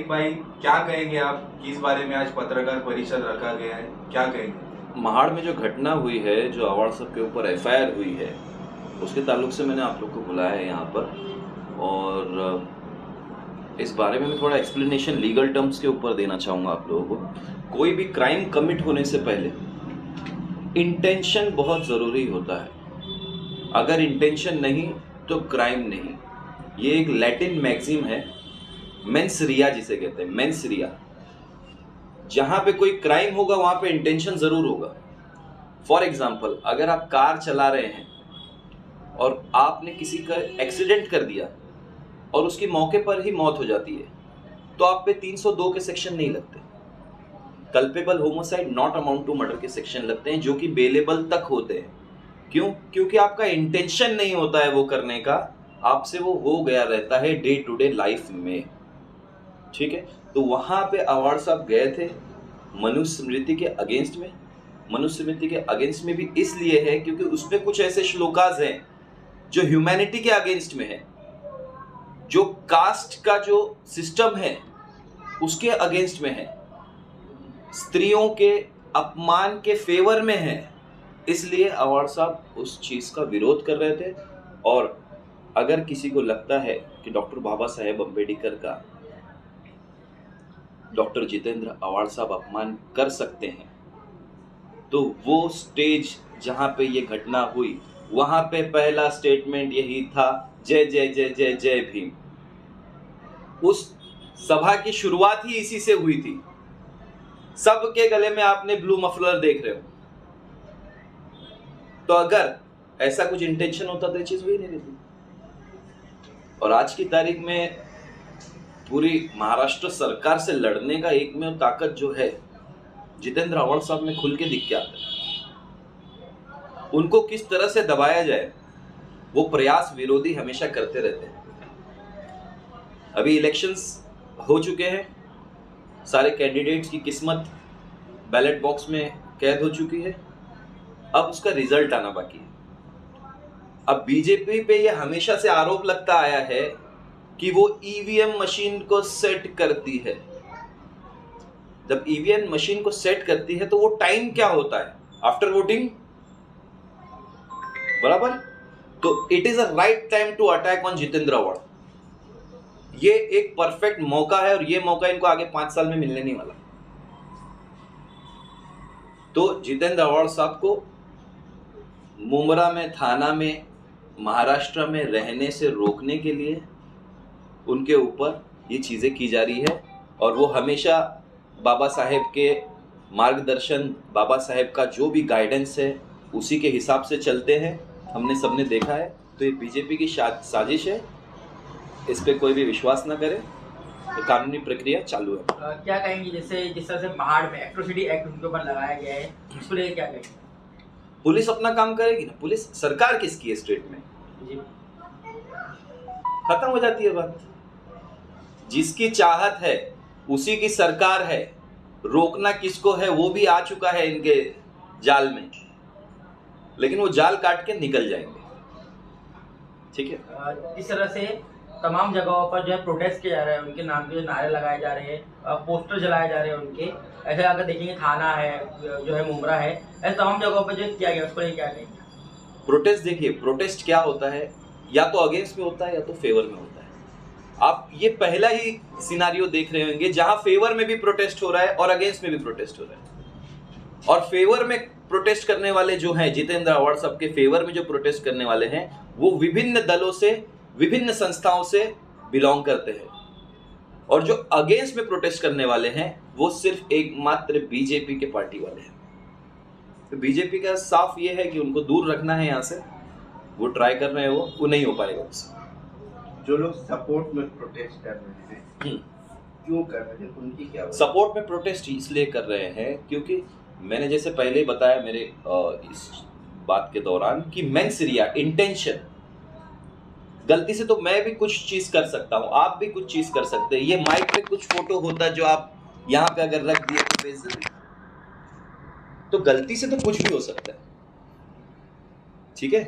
मलिक भाई, क्या कहेंगे आप किस बारे में आज पत्रकार परिषद रखा गया है, क्या कहेंगे? महाड़ में जो घटना हुई है, जो अवार्ड सब के ऊपर एफआईआर हुई है, उसके ताल्लुक से मैंने आप लोग को बुलाया है यहाँ पर और इस बारे में मैं थोड़ा एक्सप्लेनेशन लीगल टर्म्स के ऊपर देना चाहूँगा आप लोगों को। कोई भी क्राइम कमिट होने से पहले इंटेंशन बहुत ज़रूरी होता है। अगर इंटेंशन नहीं तो क्राइम नहीं। ये एक लैटिन मैक्सिम है, मेंस रिया जिसे कहते हैं, मेंस रिया। जहाँ पे कोई क्राइम होगा वहाँ पे इंटेंशन ज़रूर होगा। फॉर एग्जाम्पल, अगर आप कार चला रहे हैं और आपने किसी का एक्सीडेंट कर दिया और उसकी मौके पर ही मौत हो जाती है, तो आप पे 302 के सेक्शन नहीं लगते। Culpable homicide not amount to murder के सेक्शन लगते हैं, जो कि बेलेबल तक होते हैं। क्यों? क्योंकि आपका इंटेंशन नहीं होता है वो करने का, आपसे वो हो गया रहता है डे टू डे लाइफ में। ठीक है, तो वहां पे अवार्ड साहब गए थे मनुस्मृति के अगेंस्ट में। मनुस्मृति के अगेंस्ट में भी इसलिए है क्योंकि उसमें कुछ ऐसे श्लोकाज हैं जो ह्यूमैनिटी के अगेंस्ट में है, जो कास्ट का जो सिस्टम है उसके अगेंस्ट में है, स्त्रियों के अपमान के फेवर में है। इसलिए अवार्ड साहब उस चीज का विरोध कर रहे थे। और अगर किसी को लगता है कि डॉक्टर बाबा साहेब अम्बेडकर का डॉक्टर जितेंद्र अवार्ड साहब अपमान कर सकते हैं, तो वो स्टेज जहां पे ये घटना हुई वहां पे पहला स्टेटमेंट यही था, जय जय जय जय जय भीम। उस सभा की शुरुआत ही इसी से हुई थी। सबके गले में आपने ब्लू मफलर देख रहे हो। तो अगर ऐसा कुछ इंटेंशन होता तो ये चीज हुई नहीं रहती। और आज की तारीख में पूरी महाराष्ट्र सरकार से लड़ने का एकमेव ताकत जो है, जितेंद्र अवार्ड साहब में खुल के दिख के आता है। उनको किस तरह से दबाया जाए वो प्रयास विरोधी हमेशा करते रहते हैं। अभी इलेक्शंस हो चुके हैं, सारे कैंडिडेट्स की किस्मत बैलेट बॉक्स में कैद हो चुकी है, अब उसका रिजल्ट आना बाकी है। अब बीजेपी पे ये हमेशा से आरोप लगता आया है कि वो ईवीएम मशीन को सेट करती है। जब ईवीएम मशीन को सेट करती है तो वो टाइम क्या होता है? आफ्टर वोटिंग, बराबर? तो it is a right time to attack on Jitendra Awhad. ये एक परफेक्ट मौका है और ये मौका इनको आगे 5 साल में मिलने नहीं वाला। तो जितेंद्र अवार्ड साहब को मुंब्रा में, थाना में, महाराष्ट्र में रहने से रोकने के लिए उनके ऊपर ये चीज़ें की जा रही है। और वो हमेशा बाबा साहेब के मार्गदर्शन, बाबा साहेब का जो भी गाइडेंस है उसी के हिसाब से चलते हैं। हमने सबने देखा है। तो ये बीजेपी की साजिश है, इस पे कोई भी विश्वास ना करे। तो कानूनी प्रक्रिया चालू है। क्या कहेंगे, जैसे जिस तरह से पहाड़ में एट्रोसिटी एक्ट उनके ऊपर लगाया गया है, उसको लेकर क्या कहेंगे? पुलिस अपना काम करेगी ना। पुलिस सरकार किसकी है स्टेट में? जी, खत्म हो जाती है बात। जिसकी चाहत है उसी की सरकार है। रोकना किसको है वो भी आ चुका है इनके जाल में, लेकिन वो जाल काट के निकल जाएंगे। ठीक है, इस तरह से तमाम जगहों पर जो है प्रोटेस्ट किया जा रहा है, उनके नाम के जो नारे लगाए जा रहे हैं, पोस्टर जलाए जा रहे हैं उनके। ऐसे अगर देखेंगे थाना है, जो है मुंब्रा है, ऐसे तमाम जगहों पर जो किया गया, उसको लेकर क्या कहेंगे? प्रोटेस्ट देखिए, प्रोटेस्ट क्या होता है, या तो अगेंस्ट में होता है या तो फेवर में होता है। आप ये पहला ही सिनारियो देख रहे होंगे जहां फेवर में भी प्रोटेस्ट हो रहा है और अगेंस्ट में भी प्रोटेस्ट हो रहा है। और फेवर में प्रोटेस्ट करने वाले जो हैं, जितेंद्र अवार्ड साहब के फेवर में जो प्रोटेस्ट करने वाले हैं, वो विभिन्न दलों से, विभिन्न संस्थाओं से बिलोंग करते हैं। और जो अगेंस्ट में प्रोटेस्ट करने वाले हैं वो सिर्फ एकमात्र बीजेपी के पार्टी वाले हैं। तो बीजेपी का साफ ये है कि उनको दूर रखना है यहाँ से। वो ट्राई कर रहे हैं, वो नहीं हो पाएगा उससे। जो लोग सपोर्ट में प्रोटेस्ट कर रहे हैं, क्यों कर रहे हैं, उनकी क्या वजह? सपोर्ट में प्रोटेस्ट इसलिए कर रहे हैं क्योंकि मैंने जैसे पहले ही बताया मेरे इस बात के दौरान कि मेंस रिया, इंटेंशन। गलती से तो मैं भी कुछ चीज कर सकता हूँ, आप भी कुछ चीज कर सकते हैं। ये माइक पे कुछ फोटो होता है जो आप यहाँ पे अगर रख दिए तो बेइज्जती, तो गलती से तो कुछ भी हो सकता है। ठीक है।